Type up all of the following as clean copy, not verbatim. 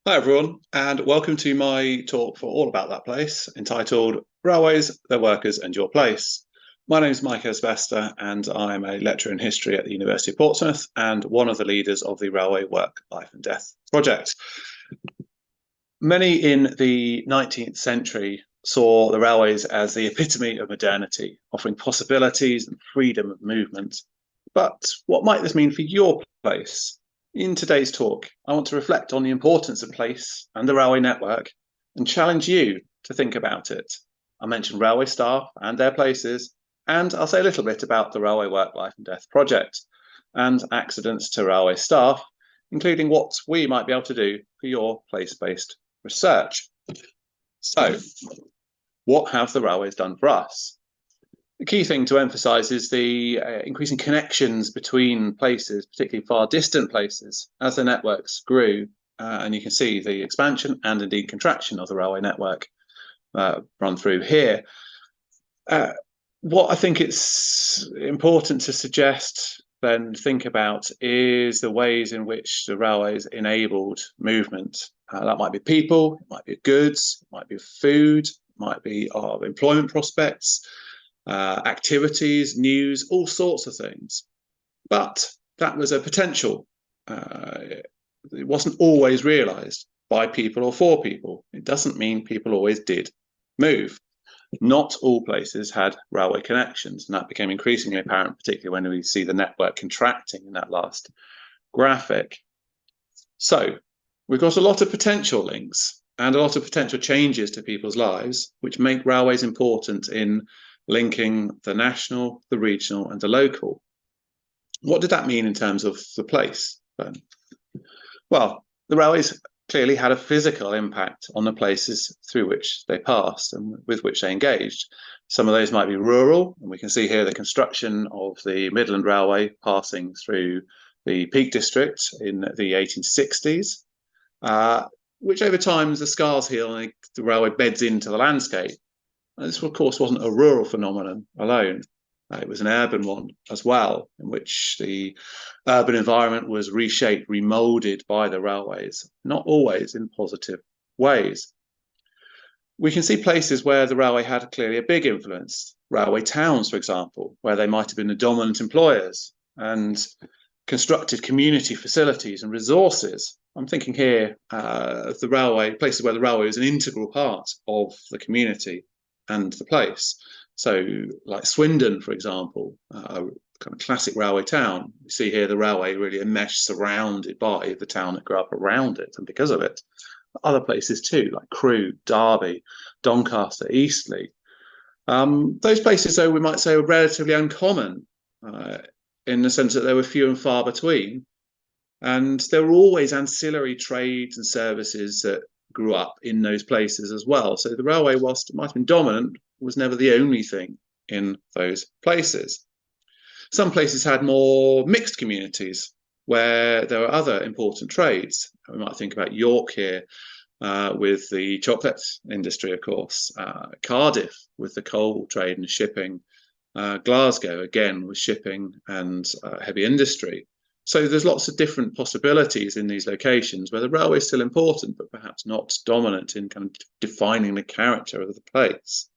Hi everyone, and welcome to my talk for All About That Place, entitled Railways, Their Workers and Your Place. My name is Mike Esbester, and I'm a lecturer in history at the University of Portsmouth and one of the leaders of the Railway Work, Life and Death project. Many in the 19th century saw the railways as the epitome of modernity, offering possibilities and freedom of movement. But what might this mean for your place? In today's talk, I want to reflect on the importance of place and the railway network and challenge you to think about it. I'll mention railway staff and their places, and I'll say a little bit about the Railway Work, Life and Death project and accidents to railway staff, including what we might be able to do for your place-based research. So, what have the railways done for us? The key thing to emphasise is the increasing connections between places, particularly far distant places, as the networks grew. And you can see the expansion and indeed contraction of the railway network run through here. What I think it's important to suggest then think about is the ways in which the railways enabled movement. That might be people, it might be goods, it might be food, it might be employment prospects, activities, news, all sorts of things. But that was a potential. It wasn't always realised by people or for people. It doesn't mean people always did move. Not all places had railway connections, and that became increasingly apparent, particularly when we see the network contracting in that last graphic. So we've got a lot of potential links and a lot of potential changes to people's lives, which make railways important in linking the national, the regional, and the local. What did that mean in terms of the place then? Well, the railways clearly had a physical impact on the places through which they passed and with which they engaged. Some of those might be rural, and we can see here the construction of the Midland Railway passing through the Peak District in the 1860s, which over time, as the scars heal and the railway beds into the landscape. This, of course, wasn't a rural phenomenon alone. It was an urban one as well, in which the urban environment was reshaped, remolded by the railways, not always in positive ways. We can see places where the railway had clearly a big influence. Railway towns, for example, where they might have been the dominant employers and constructed community facilities and resources. I'm thinking here of the railway, places where the railway was an integral part of the community and the place. So, like Swindon, for example, a kind of classic railway town. You see here the railway really enmeshed, surrounded by the town that grew up around it, and because of it, other places too, like Crewe, Derby, Doncaster, Eastleigh. Those places, though, we might say were relatively uncommon in the sense that they were few and far between. And there were always ancillary trades and services that grew up in those places as well. So the railway, whilst it might have been dominant, was never the only thing in those places. Some places had more mixed communities where there were other important trades. We might think about York here with the chocolate industry, of course, Cardiff with the coal trade and shipping, Glasgow again with shipping and heavy industry. So there's lots of different possibilities in these locations where the railway is still important, but perhaps not dominant in kind of defining the character of the place.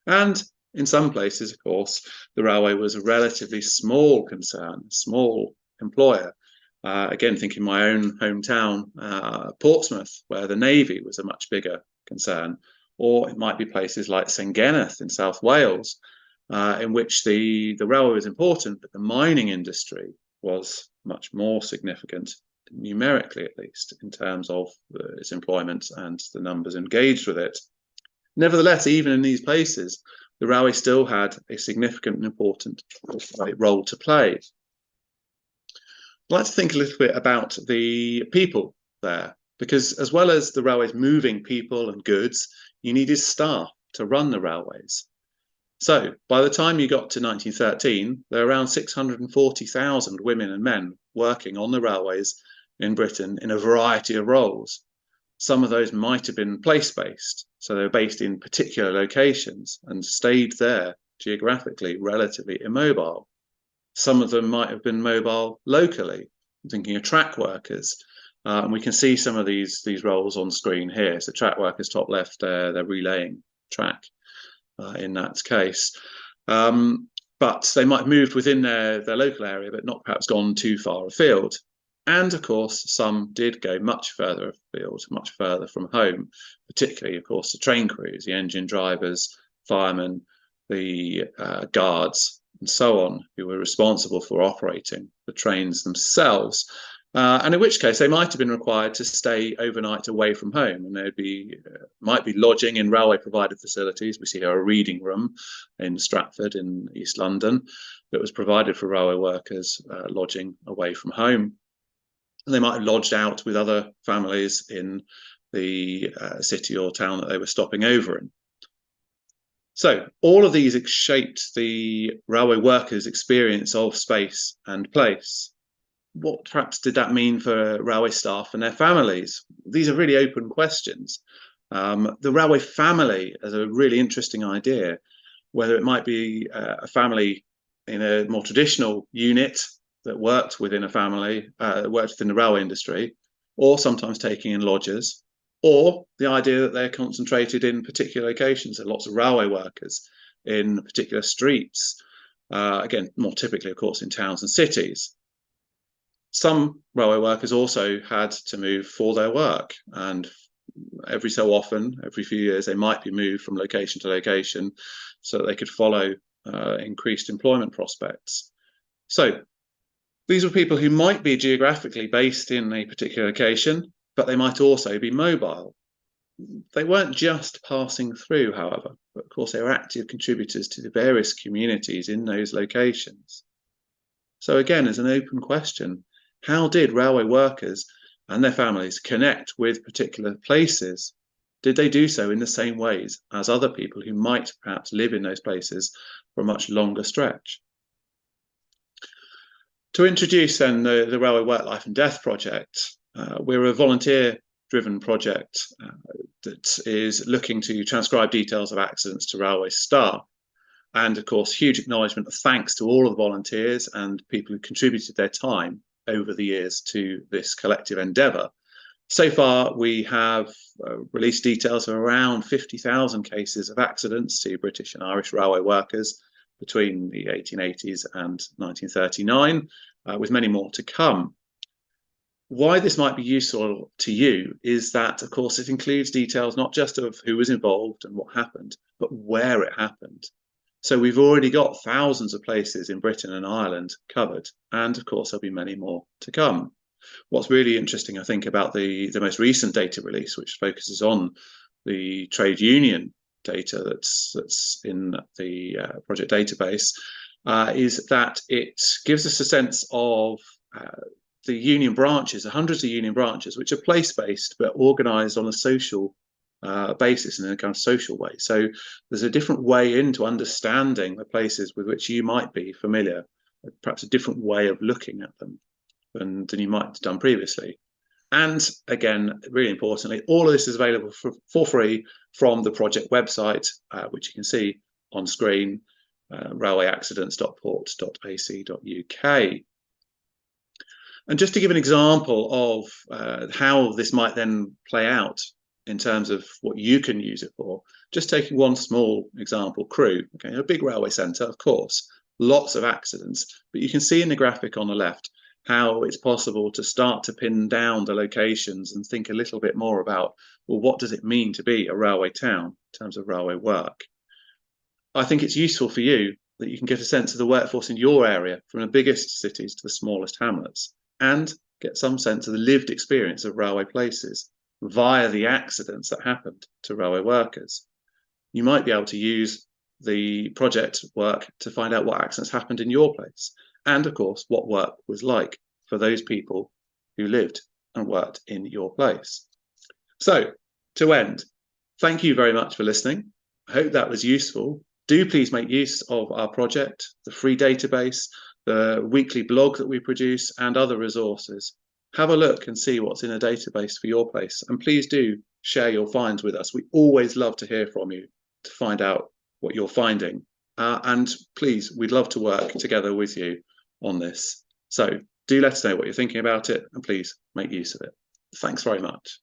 And in some places, of course, the railway was a relatively small concern, small employer. Again, thinking my own hometown, Portsmouth, where the Navy was a much bigger concern. Or it might be places like Sengheneth in South Wales, in which the railway was important, but the mining industry was much more significant, numerically at least, in terms of its employment and the numbers engaged with it. Nevertheless, even in these places, the railway still had a significant and important role to play. I'd like to think a little bit about the people there, because as well as the railways moving people and goods, you needed staff to run the railways. So by the time you got to 1913, there were around 640,000 women and men working on the railways in Britain in a variety of roles. Some of those might have been place-based, so they were based in particular locations and stayed there geographically relatively immobile. Some of them might have been mobile locally. I'm thinking of track workers And we can see some of these roles on screen here. So track workers top left, they're relaying track in that case. But they might have moved within their local area, but not perhaps gone too far afield. And of course, some did go much further afield, much further from home, particularly, of course, the train crews, the engine drivers, firemen, the guards, and so on, who were responsible for operating the trains themselves. And in which case they might have been required to stay overnight away from home, and they'd be might be lodging in railway provided facilities. We see here a reading room in Stratford in East London that was provided for railway workers lodging away from home. And they might have lodged out with other families in the city or town that they were stopping over in. So all of these shaped the railway workers' experience of space and place. What perhaps did that mean for railway staff and their families? These are really open questions. The railway family is a really interesting idea, whether it might be a family in a more traditional unit that worked within a family, worked within the railway industry, or sometimes taking in lodgers, or the idea that they're concentrated in particular locations. There are lots of railway workers in particular streets, again, more typically, of course, in towns and cities. Some railway workers also had to move for their work, and every so often, every few years, they might be moved from location to location so that they could follow increased employment prospects. So these were people who might be geographically based in a particular location, but they might also be mobile. They weren't just passing through, however, but of course they were active contributors to the various communities in those locations. So again, as an open question, how did railway workers and their families connect with particular places? Did they do so in the same ways as other people who might perhaps live in those places for a much longer stretch? To introduce then the Railway Work, Life and Death project, we're a volunteer-driven project that is looking to transcribe details of accidents to railway staff. And of course, huge acknowledgement of thanks to all of the volunteers and people who contributed their time over the years to this collective endeavour. So far, we have released details of around 50,000 cases of accidents to British and Irish railway workers between the 1880s and 1939, with many more to come. Why this might be useful to you is that, of course, it includes details not just of who was involved and what happened, but where it happened. So we've already got thousands of places in Britain and Ireland covered, and of course there'll be many more to come. What's really interesting, I think, about the most recent data release, which focuses on the trade union data that's in the project database, is that it gives us a sense of the union branches, the hundreds of union branches, which are place-based but organised on a social basis in a kind of social way. So there's a different way into understanding the places with which you might be familiar, perhaps a different way of looking at them than you might have done previously. And again, really importantly, all of this is available for free from the project website, which you can see on screen, railwayaccidents.port.ac.uk. And just to give an example of how this might then play out in terms of what you can use it for, just taking one small example, Crewe, okay, a big railway centre, of course, lots of accidents, but you can see in the graphic on the left how it's possible to start to pin down the locations and think a little bit more about, well, what does it mean to be a railway town in terms of railway work? I think it's useful for you that you can get a sense of the workforce in your area, from the biggest cities to the smallest hamlets, and get some sense of the lived experience of railway places via the accidents that happened to railway workers. You might be able to use the project work to find out what accidents happened in your place, and of course, what work was like for those people who lived and worked in your place. So, to end, thank you very much for listening. I hope that was useful. Do please make use of our project, the free database, the weekly blog that we produce, and other resources. Have a look and see what's in a database for your place. And please do share your finds with us. We always love to hear from you to find out what you're finding. And please, we'd love to work together with you on this. So do let us know what you're thinking about it, and please make use of it. Thanks very much.